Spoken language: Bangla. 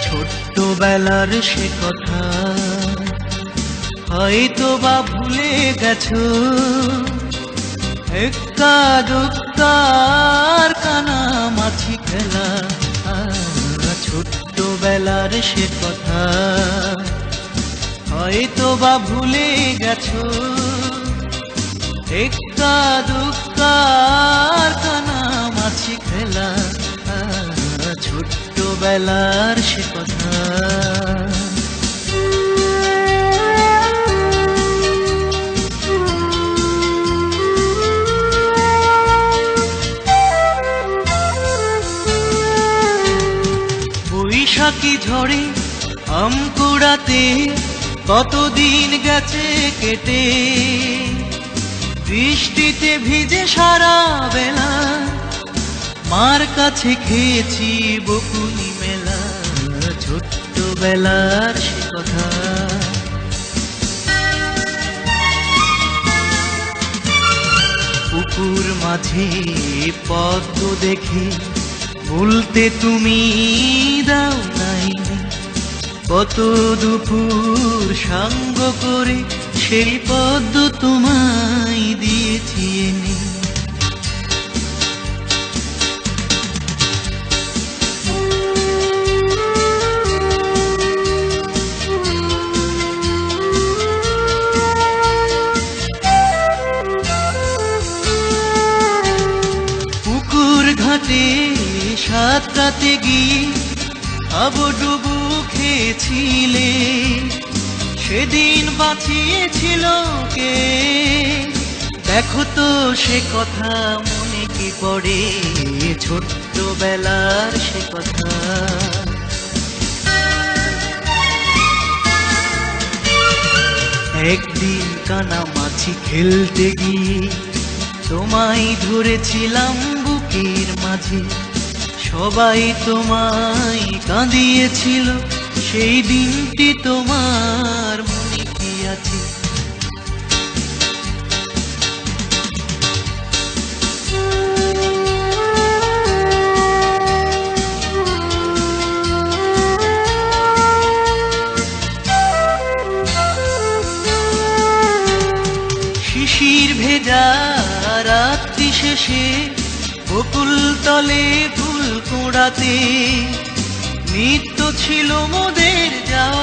ছোট্টবেলার সে কথা হয়তো বা ভুলে গেছো, এক্কা দুক্কার কানামাছি খেলা। ছোট্টবেলার সে কথা হয়তো বা ভুলে গেছো, এক্কা দুক্কার কানামাছি খেলা। ছোট্টবেলার সে কথা। বৈশাখী ঝড়ে আম কুড়াতে কতদিন গেছে কেটে, বৃষ্টিতে ভিজে সারা বেলা মার কাছে খেয়েছি বকুনি মেলা। ছোট্টবেলার সে কথা। পুকুর মাঝে পদ্ম দেখে বলতে তুমি দাও নাই, কত দুপুর সাঙ্গ করে সেই পদ্ম তোমায় দিয়েছি এনে। ঘাটে সাঁতরাতে গিয়ে হাবুডুবু খেয়েছিলে, সেদিন বাঁচিয়েছিল কে? দেখো তো সে কথা মনে কি পড়ে, ছোট্টবেলার সে কথা। একদিন কানামাছি খেলতে গিয়ে তোমায় ধরেছিলাম বুকের মাঝে, সবাই তোমায় কাঁদিয়েছিল, সেই দিনটি তোমার মনে কি আছে? শিশির ভেজা রাত্রি শেষে বকুল তলে ফুল কুড়াতে নিত্য ছিল মোদের যাওয়া।